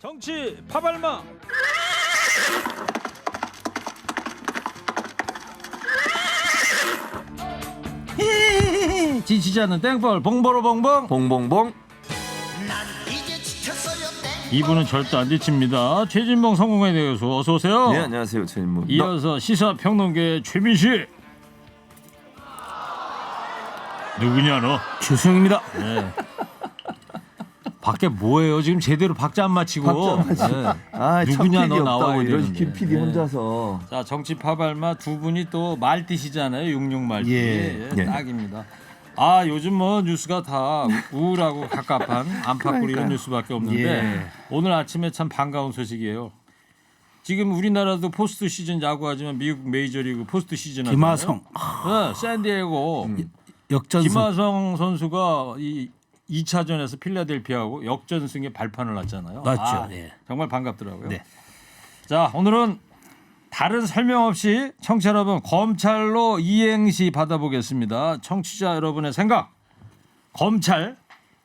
정치 파발마. 지치지 않는 땡벌 봉보로 봉봉. 봉봉봉. 이분은 절대 안 지칩니다. 최진봉 성공에 대해서 어서 오세요. 네, 안녕하세요, 최진봉. 이어서 시사평론계 최민식. 누구냐 너? 최수영입니다. 네. 밖에 뭐예요? 지금 제대로 박자 안 맞히고. 아, 누구냐 너 나와야 이런 되는데. 김 PD 혼자서. 자, 정치 파발마 두 분이 또 말띠시잖아요. 66 말띠. 예. 예. 딱입니다. 아, 요즘 뭐 뉴스가 다 우울하고 갑갑한 안팎으로 이런 뉴스밖에 없는데 예. 오늘 아침에 참 반가운 소식이에요. 지금 우리나라도 포스트 시즌 야구하지만 미국 메이저리그 포스트 시즌 하잖아요. 김하성 네, 샌디에고 역전승. 김하성 선수가 이 2차전에서 필라델피아하고 역전승의 발판을 놨잖아요. 맞죠. 아, 네. 정말 반갑더라고요. 네. 자, 오늘은 다른 설명 없이 청취자 여러분 검찰로 이행시 받아보겠습니다. 청취자 여러분의 생각 검찰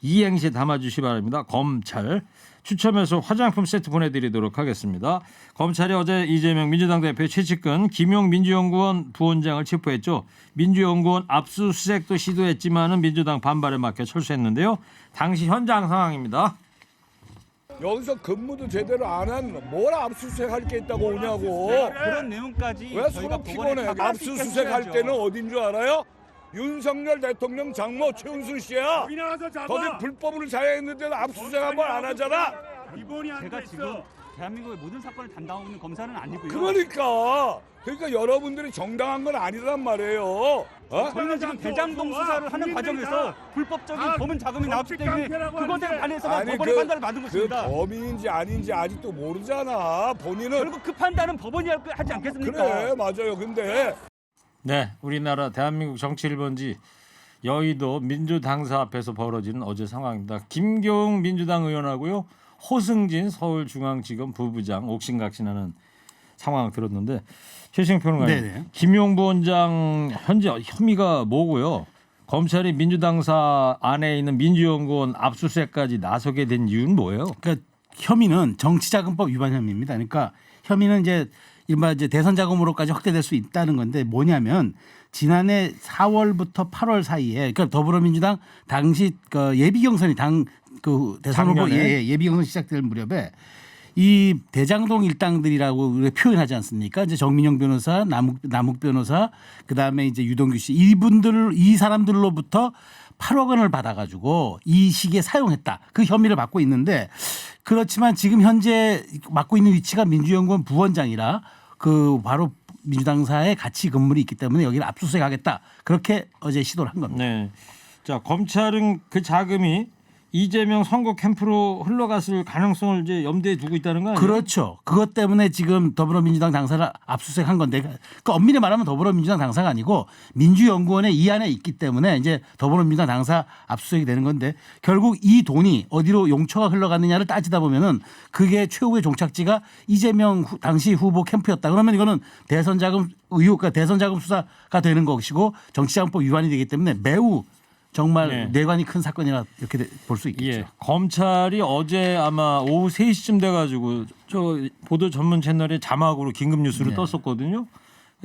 이행시 담아주시기 바랍니다. 검찰 추첨해서 화장품 세트 보내드리도록 하겠습니다. 검찰이 어제 이재명 민주당 대표 최측근 김용 민주연구원 부원장을 체포했죠. 민주연구원 압수수색도 시도했지만은 민주당 반발에 맞게 철수했는데요. 당시 현장 상황입니다. 여기서 근무도 제대로 안 한 뭘 압수수색 할 게 있다고 오냐고. 그런 내용까지 왜 저희가 서로 피곤해? 법원에 다 압수수색 할 때는 어딘 줄 알아요? 윤석열 대통령 장모 최은순 씨야. 거기 불법으로 자해했는데도 압수수색 한 번 안 하잖아. 제가 지금 대한민국의 모든 사건을 담당하는 검사는 아니고요. 그러니까 여러분들이 정당한 건 아니란 말이에요. 어? 저희는 지금 대장동 수사를 하는 과정에서 불법적인 검은 자금이 나왔기 때문에 그것에 관해서만 법원의 판단을 받은 그 것입니다. 범인인지 아닌지 아직도 모르잖아. 본인은 결국 그 판단은 법원이 하지 않겠습니까? 그래 맞아요. 근데 네, 우리나라 대한민국 정치 1번지 여의도 민주당사 앞에서 벌어진 어제 상황입니다. 김경웅 민주당 의원하고요. 호승진 서울중앙지검 부부장 옥신각신하는 상황을 들었는데 최승 평론가님, 네네. 김용 부원장 현재 혐의가 뭐고요? 검찰이 민주당사 안에 있는 민주연구원 압수수색까지 나서게 된 이유는 뭐예요? 그러니까 혐의는 정치자금법 위반 혐의입니다. 그러니까 혐의는 이제 이른바 이제 대선 자금으로까지 확대될 수 있다는 건데 뭐냐면 지난해 4월부터 8월 사이에 그러니까 더불어민주당 당시 그 예비 경선이 당 그 대선 후보 예비 경선 시작될 무렵에 이 대장동 일당들이라고 표현하지 않습니까? 이제 정민영 변호사, 남욱 변호사, 그 다음에 이제 유동규 씨 이 사람들로부터 8억 원을 받아가지고 이 시기에 사용했다. 그 혐의를 받고 있는데 그렇지만 지금 현재 맡고 있는 위치가 민주연구원 부원장이라 그 바로 민주당사에 같이 근무를 있기 때문에 여기를 압수수색하겠다. 그렇게 어제 시도를 한 겁니다. 네. 자, 검찰은 그 자금이 이재명 선거 캠프로 흘러갔을 가능성을 이제 염두에 두고 있다는 거 아니에요? 그렇죠. 그것 때문에 지금 더불어민주당 당사를 압수수색한 건데 그 엄밀히 말하면 더불어민주당 당사가 아니고 민주연구원에 이 안에 있기 때문에 이제 더불어민주당 당사 압수수색이 되는 건데 결국 이 돈이 어디로 용처가 흘러갔느냐를 따지다 보면은 그게 최후의 종착지가 이재명 당시 후보 캠프였다. 그러면 이거는 대선 자금 의혹과 대선 자금 수사가 되는 것이고 정치자금법 위반이 되기 때문에 매우 정말 네. 뇌관이 큰 사건이라 이렇게 볼 수 있겠죠. 예, 검찰이 어제 아마 오후 3시쯤 돼가지고 저 보도 전문 채널에 자막으로 긴급 뉴스를 네. 떴었거든요.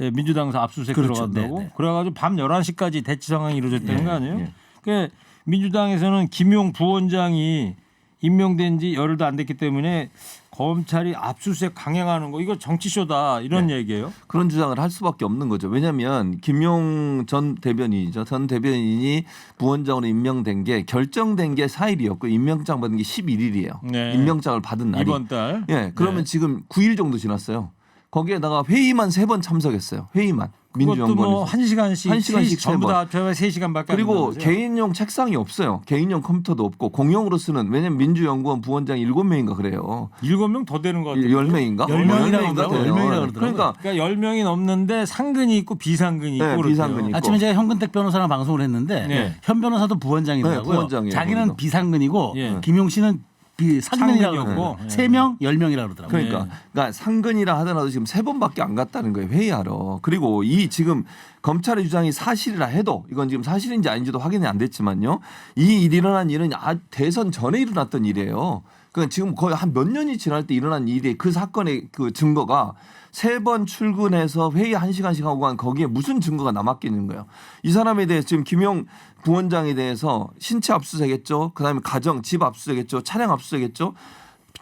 예, 민주당사 압수수색 그렇죠. 들어간다고. 네, 네. 그래가지고 밤 11시까지 대치 상황이 이루어졌다는 거 아니에요? 예. 그러니까 민주당에서는 김용 부원장이 임명된 지 열흘도 안 됐기 때문에 검찰이 압수수색 강행하는 거 이거 정치쇼다 이런 얘기예요. 그런 주장을 할 수밖에 없는 거죠. 왜냐하면 김용 전 대변인이죠. 전 대변인이 부원장으로 임명된 게 결정된 게 4일이었고 임명장 받은 게 11일이에요. 네. 임명장을 받은 날이. 이번 달. 예, 그러면 네. 지금 9일 정도 지났어요. 거기에다가 회의만 3번 참석했어요. 회의만. 그것도 뭐 민주연구원에서. 1시간씩 1시간씩 전부 다 3번. 합쳐서 3시간밖에 안 그리고 남았어요. 개인용 책상이 없어요. 개인용 컴퓨터도 없고 공용으로 쓰는 왜냐면 민주연구원 부원장이 7명인가 그래요. 7명 더 되는 것 같아요. 10명인가? 10명이라고 그러더라고요. 10명이라고 그러더라고요. 그러니까 그러니까 10명이 넘는데 상근이 있고 비상근이 있고 네, 그렇대요. 비상근이 있고. 아침에 제가 현근택 변호사랑 방송을 했는데 네. 현 변호사도 부원장이더라고요. 네, 부원장이에요, 자기는 거기도. 비상근이고 예. 김용 씨는 상근이라고 상근이었고. 그러고 3명, 10명이라고 그러더라고요. 그러니까, 그러니까 상근이라 하더라도 지금 3번밖에 안 갔다는 거예요. 회의하러. 그리고 이 지금 검찰의 주장이 사실이라 해도 이건 지금 사실인지 아닌지도 확인이 안 됐지만요. 이 일이 일어난 일은 대선 전에 일어났던 일이에요. 그러니까 지금 거의 한 몇 년이 지날 때 일어난 일이 그 사건의 그 증거가 3번 출근해서 회의 1시간씩 하고 간 거기에 무슨 증거가 남았겠는 거예요. 이 사람에 대해서 지금 김용 부원장에 대해서 신체 압수수색했죠. 그다음에 가정, 집 압수수색했죠. 차량 압수수색했죠.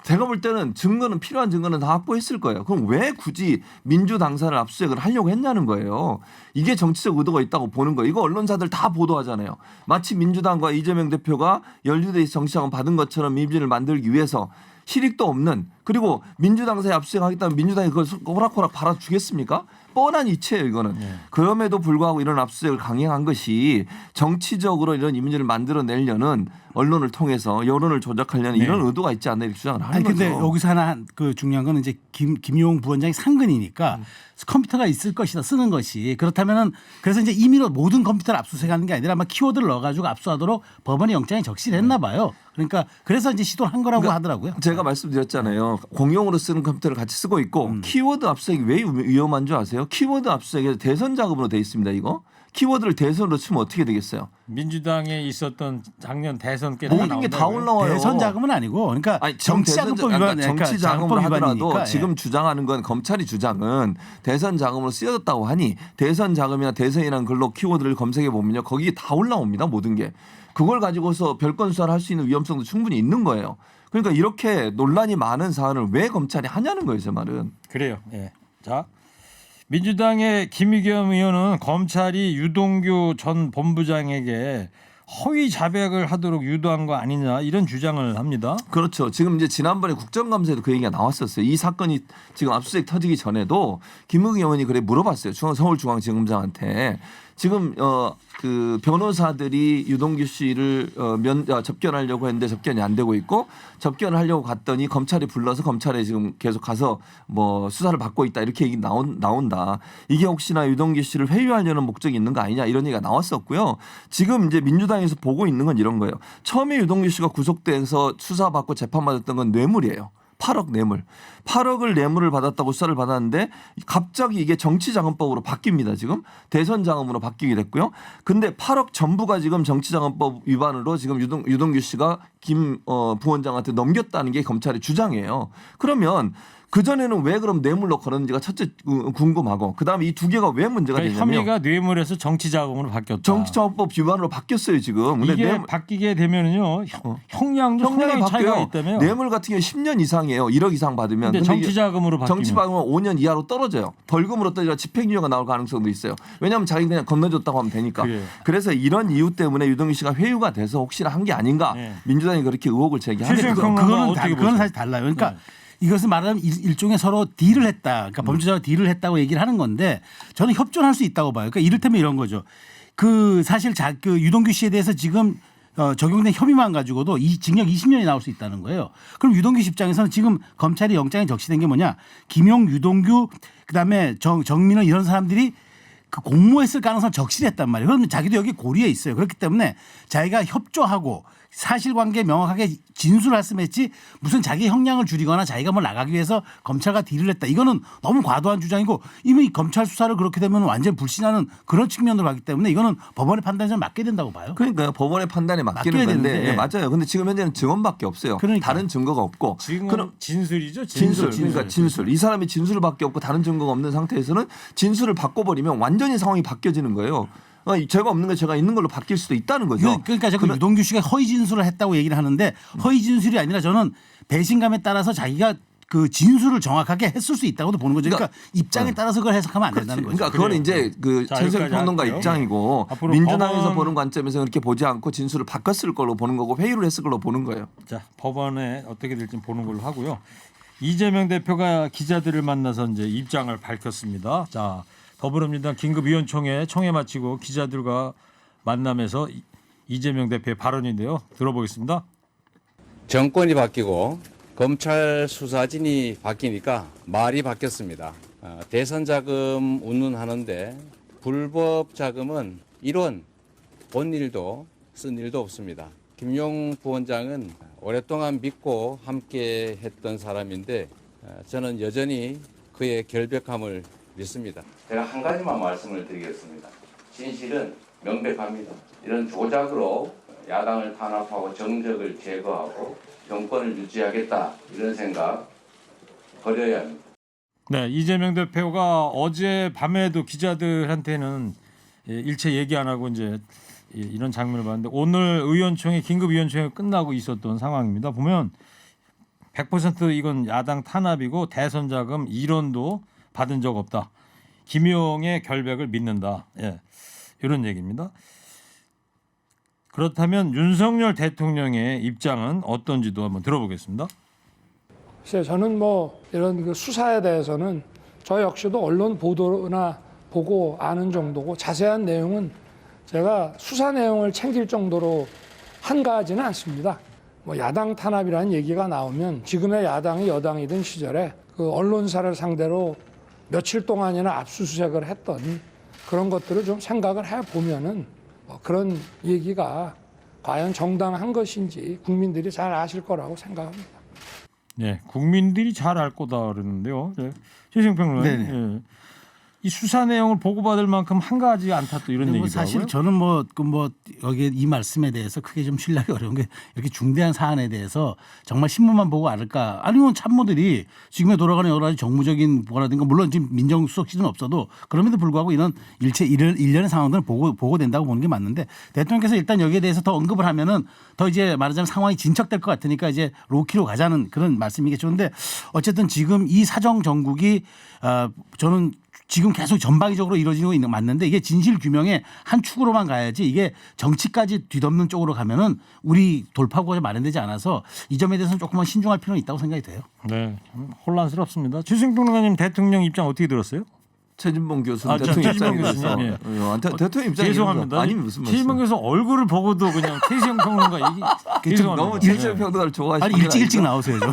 제가 볼 때는 증거는 필요한 증거는 다 확보했을 거예요. 그럼 왜 굳이 민주당사를 압수수색을 하려고 했냐는 거예요. 이게 정치적 의도가 있다고 보는 거예요. 이거 언론사들 다 보도하잖아요. 마치 민주당과 이재명 대표가 연루돼서 정치자금 받은 것처럼 이미지를 만들기 위해서 실익도 없는 그리고 민주당사에 압수수색하겠다면 민주당이 그걸 호락호락 받아주겠습니까? 뻔한 이치예요 이거는. 그럼에도 불구하고 이런 압수수색을 강행한 것이 정치적으로 이런 이미지를 만들어내려는 언론을 통해서 여론을 조작하려는 이런 의도가 있지 않나 이렇게 주장을 하는 아니, 근데 거죠. 여기서 하나 그 중요한 건 이제 김용 부원장이 상근이니까 컴퓨터가 있을 것이다 쓰는 것이 그렇다면은 그래서 이제 임의로 모든 컴퓨터를 압수수색하는 게 아니라 아마 키워드를 넣어가지고 압수하도록 법원의 영장에 적시를 했나 봐요. 그러니까 그래서 이제 시도를 한 거라고 하더라고요. 제가 말씀드렸잖아요. 공용으로 쓰는 컴퓨터를 같이 쓰고 있고 키워드 압수수색이 왜 위험한 줄 아세요? 키워드 압수수색에 대선 자금으로 돼 있습니다. 이거. 키워드를 대선으로 치면 어떻게 되겠어요? 민주당에 있었던 작년 대선 때 모든 게 다 올라와요. 대선 자금은 아니고 그러니까 정치자금법 위반, 정치 자금으로 하더라도 위반이니까. 지금 주장하는 건 검찰이 주장은 대선 자금으로 쓰여졌다고 하니 대선 자금이나 대선이라는 글로 키워드를 검색해 보면요 거기에 다 올라옵니다 모든 게. 그걸 가지고서 별건 수사를 할 수 있는 위험성도 충분히 있는 거예요. 그러니까 이렇게 논란이 많은 사안을 왜 검찰이 하냐는 거예요, 제 말은. 그래요. 예. 자, 민주당의 김의겸 의원은 검찰이 유동규 전 본부장에게 허위 자백을 하도록 유도한 거 아니냐 이런 주장을 합니다. 그렇죠. 지금 이제 지난번에 국정감사에도 그 얘기가 나왔었어요. 이 사건이 지금 압수수색 터지기 전에도 김의겸 의원이 그래 물어봤어요. 서울중앙지검장한테 지금 그 변호사들이 유동규 씨를 접견하려고 했는데 접견이 안 되고 있고 접견을 하려고 갔더니 검찰이 불러서 검찰에 지금 계속 가서 뭐 수사를 받고 있다 이렇게 얘기 나온다. 이게 혹시나 유동규 씨를 회유하려는 목적이 있는 거 아니냐 이런 얘기가 나왔었고요. 지금 이제 민주당에서 보고 있는 건 이런 거예요. 처음에 유동규 씨가 구속돼서 수사받고 재판받았던 건 뇌물이에요. 8억 뇌물. 8억을 뇌물을 받았다고 수사를 받았는데 갑자기 이게 정치자금법으로 바뀝니다. 지금 대선 자금으로 바뀌게 됐고요. 근데 8억 전부가 지금 정치자금법 위반으로 지금 유동규 씨가 김 부원장한테 넘겼다는 게 검찰의 주장이에요. 그러면 그전에는 왜 그럼 뇌물로 걸었는지가 첫째 궁금하고 그다음에 이 두 개가 왜 문제가 그러니까 되냐면 혐의가 뇌물에서 정치자금으로 바뀌었다. 정치자금법 위반으로 바뀌었어요 지금. 근데 이게 바뀌게 되면은요 형량도 상당히 차이가 있다며요. 뇌물 같은 경우 10년 이상이에요. 1억 이상 받으면. 근데 정치자금으로 바뀌면 정치자금은 5년 이하로 떨어져요. 벌금으로 떨어져 집행유예가 나올 가능성도 있어요. 왜냐하면 자기 그냥 건너줬다고 하면 되니까. 그래요. 그래서 이런 이유 때문에 유동규 씨가 회유가 돼서 혹시나 한 게 아닌가. 네. 민주당이 그렇게 의혹을 제기하는 그건 사실 달라요. 그러니까 이것은 말하자면 일종의 서로 딜을 했다. 그러니까 범죄자와 딜을 했다고 얘기를 하는 건데 저는 협조할 수 있다고 봐요. 그러니까 이를테면 이런 거죠. 그 사실 그 유동규 씨에 대해서 지금 적용된 혐의만 가지고도 징역 20년이 나올 수 있다는 거예요. 그럼 유동규 씨 입장에서는 지금 검찰이 영장에 적시된 게 뭐냐. 김용, 유동규 그다음에 정민원 이런 사람들이 그 공모했을 가능성을 적시했단 말이에요. 그러면 자기도 여기 고리에 있어요. 그렇기 때문에 자기가 협조하고 사실관계 명확하게 진술을 했으면 했지 무슨 자기 형량을 줄이거나 자기가 뭘 나가기 위해서 검찰과 딜을 했다. 이거는 너무 과도한 주장이고 이미 검찰 수사를 그렇게 되면 완전 불신하는 그런 측면으로 가기 때문에 이거는 법원의 판단에 맡게 된다고 봐요. 그러니까 법원의 판단에 맡기는 건데 되는데. 예, 맞아요. 근데 지금 현재는 증언밖에 없어요. 그러니까. 다른 증거가 없고. 지금 그럼 진술이죠. 그러니까 진술. 이 사람이 진술밖에 없고 다른 증거가 없는 상태에서는 진술을 바꿔버리면 완전히 상황이 바뀌어지는 거예요. 제가 없는 게 제가 있는 걸로 바뀔 수도 있다는 거죠. 그러니까 자꾸 유동규 씨가 허위 진술을 했다고 얘기를 하는데 허위 진술이 아니라 저는 배신감에 따라서 자기가 그 진술을 정확하게 했을 수 있다고도 보는 거죠. 그러니까 입장에 따라서 그걸 해석하면 안 된다는 거죠. 그러니까 그건 이제 그 자, 최승 여기까지 평론가 할게요. 입장이고 앞으로 민주당에서 법원... 보는 관점에서 그렇게 보지 않고 진술을 바꿨을 걸로 보는 거고 회유를 했을 걸로 보는 거예요. 자, 법원에 어떻게 될지 보는 걸로 하고요. 이재명 대표가 기자들을 만나서 이제 입장을 밝혔습니다. 자, 더불어민주당 긴급위원총회 총회 마치고 기자들과 만남에서 이재명 대표의 발언인데요. 들어보겠습니다. 정권이 바뀌고 검찰 수사진이 바뀌니까 말이 바뀌었습니다. 대선 자금 운운하는데 불법 자금은 이론 본 일도 쓴 일도 없습니다. 김용 부원장은 오랫동안 믿고 함께 했던 사람인데 저는 여전히 그의 결백함을 믿습니다. 제가 한 가지만 말씀을 드리겠습니다. 진실은 명백합니다. 이런 조작으로 야당을 탄압하고 정적을 제거하고 정권을 유지하겠다 이런 생각 버려야 합니다. 네, 이재명 대표가 어제 밤에도 기자들한테는 일체 얘기 안 하고 이제 이런 장면을 봤는데 오늘 의원총회 긴급 의원총회 끝나고 있었던 상황입니다. 보면 100% 이건 야당 탄압이고 대선 자금 1원도 받은 적 없다. 김용의 결백을 믿는다. 예, 이런 얘기입니다. 그렇다면 윤석열 대통령의 입장은 어떤지도 한번 들어보겠습니다. 글쎄요, 저는 뭐 이런 그 수사에 대해서는 저 역시도 언론 보도나 보고 아는 정도고 자세한 내용은 제가 수사 내용을 챙길 정도로 한가하지는 않습니다. 뭐 야당 탄압이라는 얘기가 나오면 지금의 야당이 여당이던 시절에 그 언론사를 상대로 며칠 동안이나 압수수색을 했던 그런 것들을 좀 생각을 해보면은 뭐 그런 얘기가 과연 정당한 것인지 국민들이 잘 아실 거라고 생각합니다. 네, 국민들이 잘 알 거다 그러는데요. 네. 최승 평론가님, 예. 이 수사 내용을 보고받을 만큼 한가하지 않다 또 이런 뭐 얘기도 사실 하고요. 저는 뭐 여기 이 말씀에 대해서 크게 좀 신뢰하기 어려운 게 이렇게 중대한 사안에 대해서 정말 신문만 보고 알을까? 아니면 참모들이 지금에 돌아가는 여러 가지 정무적인 뭐라든가 물론 지금 민정수석실은 없어도 그럼에도 불구하고 이런 일련의 상황들을 보고된다고 보는 게 맞는데 대통령께서 일단 여기에 대해서 더 언급을 하면은 더 이제 말하자면 상황이 진척될 것 같으니까 이제 로키로 가자는 그런 말씀이겠죠. 그런데 어쨌든 지금 이 사정 정국이 저는 지금 계속 전방위적으로 이루어지고 있는 맞는데 이게 진실 규명의 한 축으로만 가야지 이게 정치까지 뒤덮는 쪽으로 가면은 우리 돌파구가 마련되지 않아서 이 점에 대해서는 조금만 신중할 필요는 있다고 생각이 돼요. 네, 좀 혼란스럽습니다. 최승 평론가님 대통령 입장 어떻게 들었어요? 최진봉 교수는 아, 대통령 최진봉 입장에 대해서 교수님, 대통령 입장에 죄송합니다. 아니 무슨 말씀? 최진봉 교수 얼굴을 보고도 그냥 최승 평론가 얘기 죄송합니다. 너무 최진봉 평론가를 좋아하시는 아니 일찍 나오세요 좀.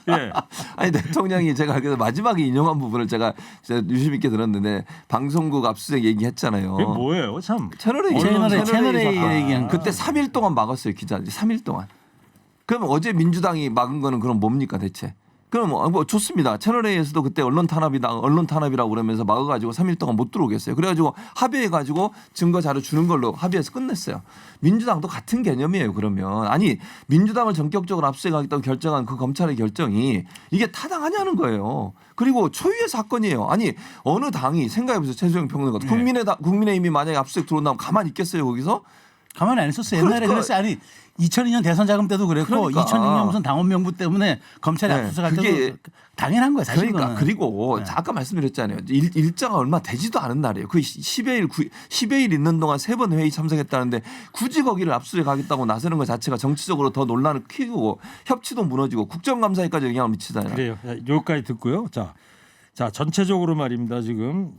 예. 아니 대통령이 제가 알기로 마지막에 인용한 부분을 제가 유심 있게 들었는데 방송국 압수수색 얘기했잖아요. 그게 뭐예요, 참? 채널A 얘기한 거. 그때 3일 동안 막았어요 기자들이 3일 동안. 그럼 어제 민주당이 막은 거는 그럼 뭡니까 대체? 그럼 뭐 좋습니다. 채널A에서도 그때 언론 탄압이라고 그러면서 막아가지고 3일 동안 못 들어오겠어요. 그래가지고 합의해가지고 증거 자료 주는 걸로 합의해서 끝냈어요. 민주당도 같은 개념이에요. 그러면 아니 민주당을 전격적으로 압수해가겠다고 결정한 그 검찰의 결정이 이게 타당하냐는 거예요. 그리고 초유의 사건이에요. 아니 어느 당이 생각해보세요. 최수영 평론가 국민의힘이 만약에 압수수색 들어온다면 가만히 있겠어요 거기서? 가만히 안 있었어요. 옛날에 그러니까, 그랬어요. 아니 2002년 대선 자금 때도 그랬고 그러니까. 2006년 무슨 당원 명부 때문에 검찰이 네, 압수수색할 그게 때도 당연한 거예요. 사실 그러니까 그거는. 그리고 네. 아까 말씀드렸잖아요. 일자가 얼마 되지도 않은 날이에요. 그 10여 일 있는 동안 3번 회의 참석했다는데 굳이 거기를 압수수색하겠다고 나서는 것 자체가 정치적으로 더 논란을 키우고 협치도 무너지고 국정감사에까지 영향을 미치잖아요. 그래요. 여기까지 듣고요. 자 전체적으로 말입니다. 지금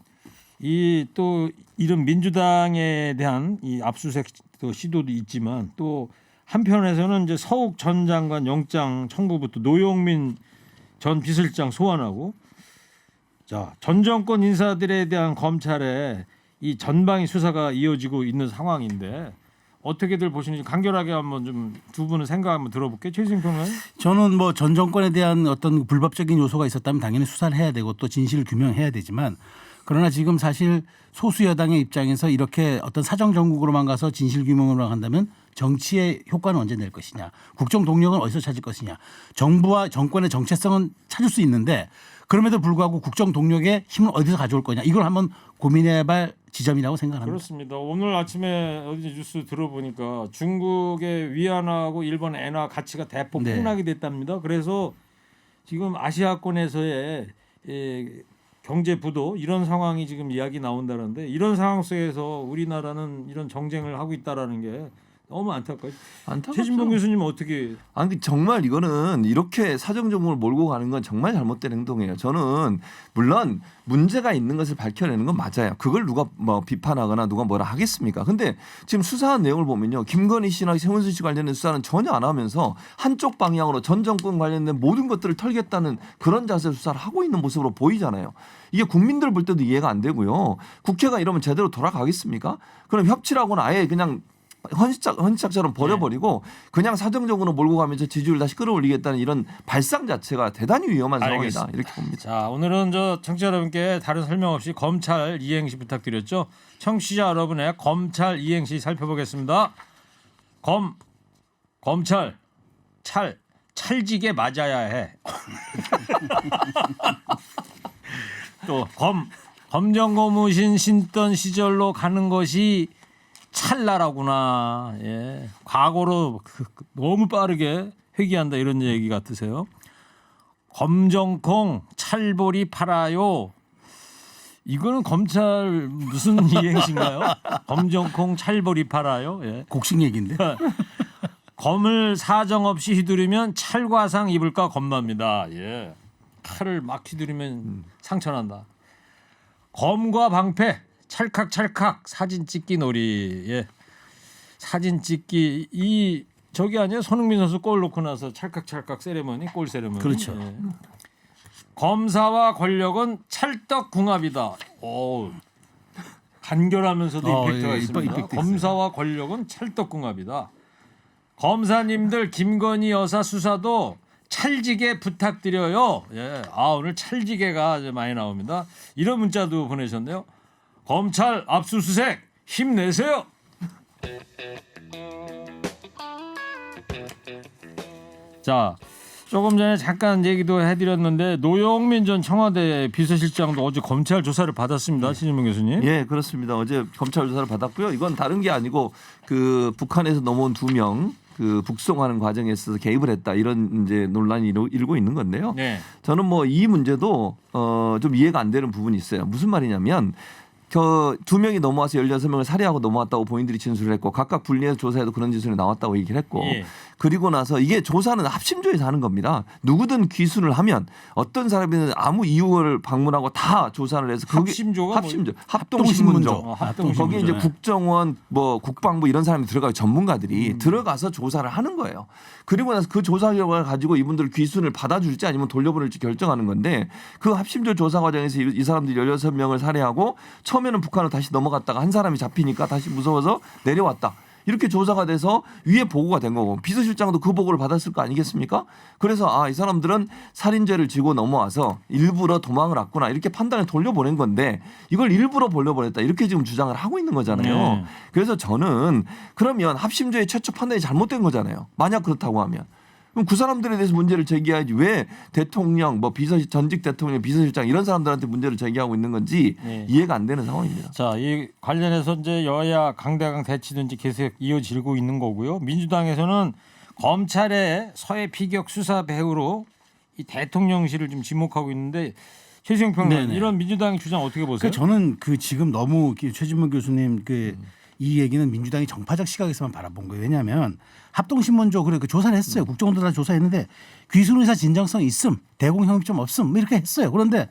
이 또 이런 민주당에 대한 이 압수수색 또 시도도 있지만 또 한편에서는 이제 서욱 전 장관 영장 청구부터 노영민 전 비서실장 소환하고 전 정권 인사들에 대한 검찰의 이 전방위 수사가 이어지고 있는 상황인데 어떻게들 보시는지 간결하게 한번 좀 두 분의 생각 한번 들어볼게요. 최진봉 평론가님. 저는 뭐 전 정권에 대한 어떤 불법적인 요소가 있었다면 당연히 수사를 해야 되고 또 진실을 규명해야 되지만 그러나 지금 사실 소수 여당의 입장에서 이렇게 어떤 사정 정국으로만 가서 진실 규명으로 간다면 정치의 효과는 언제 낼 것이냐, 국정 동력은 어디서 찾을 것이냐, 정부와 정권의 정체성은 찾을 수 있는데 그럼에도 불구하고 국정 동력의 힘을 어디서 가져올 거냐 이걸 한번 고민해볼 지점이라고 생각합니다. 그렇습니다. 오늘 아침에 어디 뉴스 들어보니까 중국의 위안화하고 일본 엔화 가치가 대폭 네. 폭락이 됐답니다. 그래서 지금 아시아권에서의 경제 부도 이런 상황이 지금 이야기 나온다는데 이런 상황 속에서 우리나라는 이런 정쟁을 하고 있다라는 게 너무 안타까워요. 최진봉 교수님은 어떻게? 아니 정말 이거는 이렇게 사정정국을 몰고 가는 건 정말 잘못된 행동이에요. 저는 물론 문제가 있는 것을 밝혀내는 건 맞아요. 그걸 누가 뭐 비판하거나 누가 뭐라 하겠습니까? 근데 지금 수사한 내용을 보면요. 김건희 씨나 최문수 씨 관련된 수사는 전혀 안 하면서 한쪽 방향으로 전 정권 관련된 모든 것들을 털겠다는 그런 자세로 수사를 하고 있는 모습으로 보이잖아요. 이게 국민들 볼 때도 이해가 안 되고요. 국회가 이러면 제대로 돌아가겠습니까? 그럼 협치라고는 아예 그냥 헌시작처럼 버려버리고 그냥 사정적으로 몰고 가면서 지지율 다시 끌어올리겠다는 이런 발상 자체가 대단히 위험한 상황이다. 이렇게 봅니다. 자, 오늘은 청취자 여러분께 다른 설명 없이 검찰 이행시 부탁드렸죠. 청취자 여러분의 검찰 이행시 살펴보겠습니다. 검찰 찰 찰지게 맞아야 해. 또 검정고무신 신던 시절로 가는 것이 찰나라구나. 예. 과거로 너무 빠르게 회귀한다 이런 얘기 같으세요. 검정콩 찰보리 팔아요. 이거는 검찰 무슨 이행시인가요? 검정콩 찰보리 팔아요. 예. 곡식 얘기인데. 검을 사정없이 휘두르면 찰과상 입을까 겁납니다. 예. 칼을 막 휘두르면 상처난다. 검과 방패 찰칵찰칵 사진 찍기 놀이. 예. 사진 찍기 이 저기 아니에요? 손흥민 선수 골 넣고 나서 찰칵찰칵 세레머니 골 세레머니. 그렇죠. 예. 검사와 권력은 찰떡궁합이다. 오. 간결하면서도 임팩트가 예, 있습니다. 임팩트 있어요. 검사와 권력은 찰떡궁합이다. 검사님들 김건희 여사 수사도 찰지게 부탁드려요. 예. 아 오늘 찰지게가 아주 많이 나옵니다. 이런 문자도 보내셨네요. 검찰 압수수색 힘내세요. 자 조금 전에 잠깐 얘기도 해드렸는데 노영민 전 청와대 비서실장도 어제 검찰 조사를 받았습니다. 신진문 교수님. 예, 그렇습니다. 어제 검찰 조사를 받았고요. 이건 다른 게 아니고 그 북한에서 넘어온 2명 그 북송하는 과정에 있어서 개입을 했다 이런 이제 논란이 일고 있는 건데요. 네. 저는 뭐 이 문제도 좀 이해가 안 되는 부분이 있어요. 무슨 말이냐면 저 2명이 넘어와서 16명을 살해하고 넘어왔다고 본인들이 진술을 했고 각각 분리해서 조사해도 그런 진술이 나왔다고 얘기를 했고 예. 그리고 나서 이게 조사는 합심조에서 하는 겁니다. 누구든 귀순을 하면 어떤 사람이든 아무 이유를 방문하고 다 조사를 해서 거기 합심조가 합심조 합동신문조 합동신문조. 거기 이제 국정원 뭐 국방부 이런 사람이 들어가요. 전문가들이 들어가서 조사를 하는 거예요. 그리고 나서 그 조사 결과를 가지고 이분들 귀순을 받아줄지 아니면 돌려보낼지 결정하는 건데 그 합심조 조사 과정에서 이 사람들이 16명을 살해하고 처음에는 북한으로 다시 넘어갔다가 한 사람이 잡히니까 다시 무서워서 내려왔다. 이렇게 조사가 돼서 위에 보고가 된 거고 비서실장도 그 보고를 받았을 거 아니겠습니까? 그래서 이 사람들은 살인죄를 지고 넘어와서 일부러 도망을 왔구나 이렇게 판단을 돌려보낸 건데 이걸 일부러 돌려보냈다 이렇게 지금 주장을 하고 있는 거잖아요. 네. 그래서 저는 그러면 합심죄의 최초 판단이 잘못된 거잖아요. 만약 그렇다고 하면. 그럼 그 사람들에 대해서 문제를 제기해야지 왜 대통령 뭐 전직 대통령 비서실장 이런 사람들한테 문제를 제기하고 있는 건지 네. 이해가 안 되는 상황입니다. 자, 이 관련해서 이제 여야 강대강 대치도 이제 계속 이어지고 있는 거고요. 민주당에서는 검찰의 서해 피격 수사 배후로 이 대통령실을 좀 지목하고 있는데 최수영 평론가 네네. 이런 민주당의 주장 어떻게 보세요? 그러니까 저는 그 지금 너무 최진문 교수님 이 얘기는 민주당이 정파적 시각에서만 바라본 거예요. 왜냐하면 합동신문조 그 조사를 했어요. 국정원도 다 조사했는데 귀순의사 진정성 있음, 대공형입점 없음 뭐 이렇게 했어요. 그런데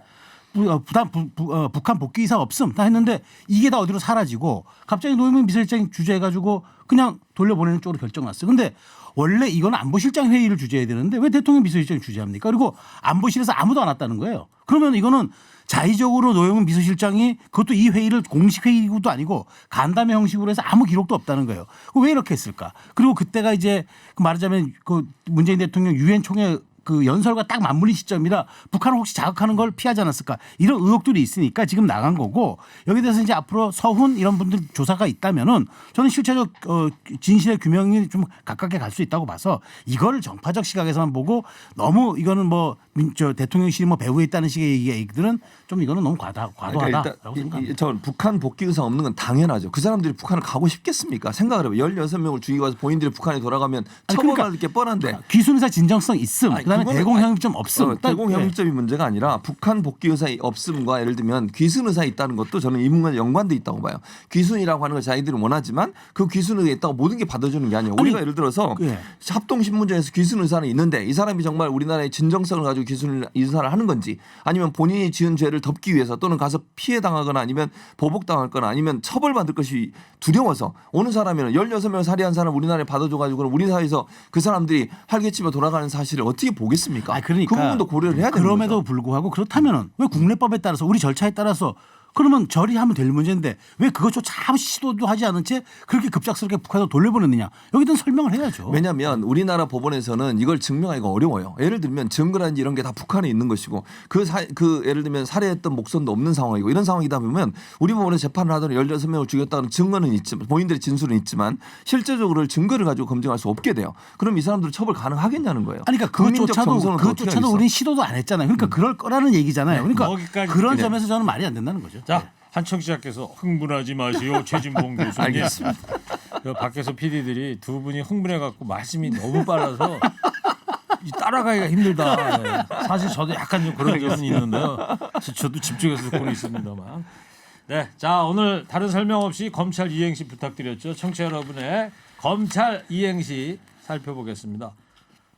북한 복귀 의사 없음 다 했는데 이게 다 어디로 사라지고 갑자기 노영민 비서실장이 주재해가지고 그냥 돌려보내는 쪽으로 결정 났어요. 그런데 원래 이거는 안보실장 회의를 주재해야 되는데 왜 대통령 비서실장이 주재합니까? 그리고 안보실에서 아무도 안 왔다는 거예요. 그러면 이거는 자의적으로 노영민 비서실장이 그것도 이 회의를 공식 회의도 아니고 간담회 형식으로 해서 아무 기록도 없다는 거예요. 왜 이렇게 했을까? 그리고 그때가 이제 말하자면 그 문재인 대통령 유엔 총회 그 연설과 딱 맞물린 시점이라 북한을 혹시 자극하는 걸 피하지 않았을까 이런 의혹들이 있으니까 지금 나간 거고 여기에 대해서 이제 앞으로 서훈 이런 분들 조사가 있다면은 저는 실체적 진실의 규명이 좀 가깝게 갈 수 있다고 봐서 이거를 정파적 시각에서만 보고 너무 이거는 뭐 대통령실이 뭐 배후에 있다는 식의 얘기들은 좀 이거는 너무 과도하다라고 생각합니다. 전 북한 복귀 의사 없는 건 당연하죠. 그 사람들이 북한을 가고 싶겠습니까? 생각을 해봐요. 16명을 죽이고 와서 본인들이 북한에 돌아가면 처벌받을 게 뻔한데. 귀순의사 진정성 있음. 그다음에 대공형입점 없음. 대공형입점이 문제가 아니라 북한 복귀 의사 없음과 예를 들면 귀순 의사 있다는 것도 저는 이 문과 연관돼 있다고 봐요. 귀순이라고 하는 걸 자기들이 원하지만 그 귀순 의사 있다고 모든 게 받아주는 게 아니에요. 우리가 예를 들어서 합동신문조에서 귀순 의사는 있는데 이 사람이 정말 우리나라의 진정성을 가지고 귀순 의사를 하는 건지 아니면 본인이 지은 죄를 덮기 위해서 또는 가서 피해 당하거나 아니면 보복당할 거나 아니면 처벌받을 것이 두려워서 오는 사람이면 16명 살해한 사람 우리나라에 받아줘가지고 그럼 우리 사회에서 그 사람들이 활개치며 돌아가는 사실을 어떻게 보겠습니까? 그러니까 그 부분도 고려를 해야 되는 그럼에도 거죠. 불구하고 그렇다면은 왜 국내법에 따라서 우리 절차에 따라서 그러면 저리하면 될 문제인데 왜 그것조차 아무 시도도 하지 않은 채 그렇게 급작스럽게 북한으로 돌려보냈느냐. 여기든 설명을 해야죠. 왜냐하면 우리나라 법원에서는 이걸 증명하기가 어려워요. 예를 들면 증거라든지 이런 게 다 북한에 있는 것이고 그 예를 들면 살해했던 목선도 없는 상황이고 이런 상황이다 보면 우리 법원에서 재판을 하더니 16명을 죽였다는 증거는 있지만 본인들의 진술은 있지만 실제적으로 증거를 가지고 검증할 수 없게 돼요. 그럼 이 사람들 처벌 가능하겠냐는 거예요. 아니, 그러니까 국민적 정서는 또 어떻게 그것조차도 하겠어? 우리는 시도도 안 했잖아요. 그러니까 그럴 거라는 얘기잖아요. 그러니까 거기까지 그런 그래. 점에서 저는 말이 안 된다는 거죠. 자, 한 청취자께서 흥분하지 마시오. 최진봉 교수님. 알겠습니다. 그 밖에서 PD들이 두 분이 흥분해 갖고 말씀이 너무 빨라서 따라가기가 힘들다. 예. 사실 저도 약간 좀 그런 점은 있는데요. 저도 집중해서 듣고 있습니다만. 네, 자 오늘 다른 설명 없이 검찰 이행시 부탁드렸죠. 청취자 여러분의 검찰 이행시 살펴보겠습니다.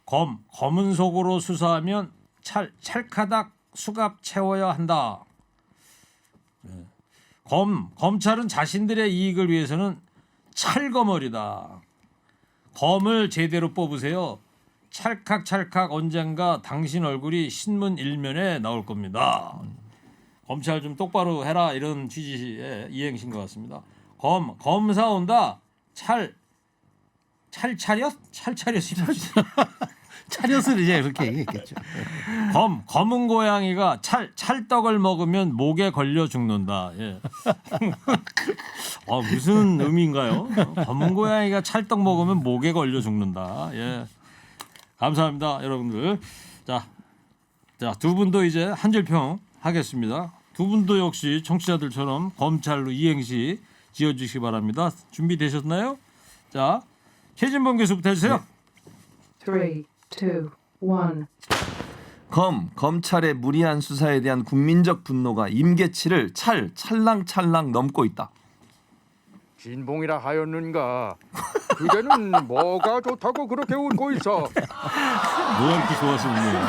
검은 속으로 수사하면 찰카닥 수갑 채워야 한다. 검찰은 자신들의 이익을 위해서는 찰거머리다. 검을 제대로 뽑으세요. 찰칵찰칵 언젠가 당신 얼굴이 신문 일면에 나올 겁니다. 검찰 좀 똑바로 해라 이런 취지의 이행시인 것 같습니다. 검사 온다. 찰차렷 차렷을 이제 그렇게 얘기했겠죠. 검은 고양이가 찰떡을 먹으면 목에 걸려 죽는다. 예. 무슨 의미인가요? 검은 고양이가 찰떡 먹으면 목에 걸려 죽는다. 예. 감사합니다, 여러분들. 자, 두 분도 이제 한 줄 평 하겠습니다. 두 분도 역시 청취자들처럼 검찰로 이행시 지어주시기 바랍니다. 준비되셨나요? 자, 최진봉 교수부터 해주세요. 3, 2, 1. 검찰의 무리한 수사에 대한 국민적 분노가 임계치를 찰랑찰랑 넘고 있다. 진봉이라 하였는가? 그대는 뭐가 좋다고 그렇게 웃고 있어? 뭐가 이렇게 좋아서 웃네요.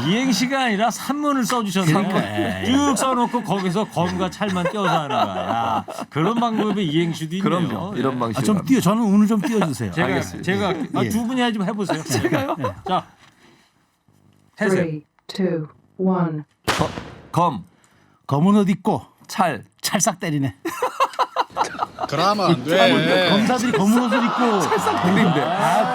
이행시가 아니라 산문을 써주셨네. 쭉 써놓고 거기서 검과 찰만 띄어서 하는 거야. 그런 방법의 이행시도 있네요. 그럼요. 이런 예. 방식으로. 저는 오늘 좀 띄워주세요. 제가 예. 두 분이 좀 해보세요. 제가요? 자, 3, 해세요. 2, 1. 검은 옷 입고 찰싹 때리네. 그러면 안 돼. 검사들이 검은 옷을 입고 찰싹 때린대.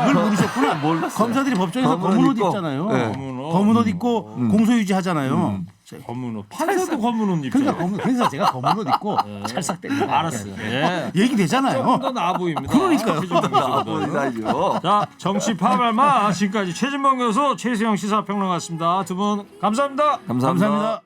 그걸 모르셨구나. 몰랐어요. 검사들이 법정에서 검은 검은 옷 옷 입고. 입잖아요. 네. 검은 옷 입고 공소유지 하잖아요. 검은 옷. 판사도 검은 옷 입죠. 그래서 제가 검은 옷 입고 찰싹 때리네. 알았어요. 예. 얘기 되잖아요. 조금 더 나아 보입니다. 그러니까요. 보이나요? 자, 정치 파발마 지금까지 최진봉 교수, 최수영 시사평론가였습니다. 두 분 감사합니다. 감사합니다.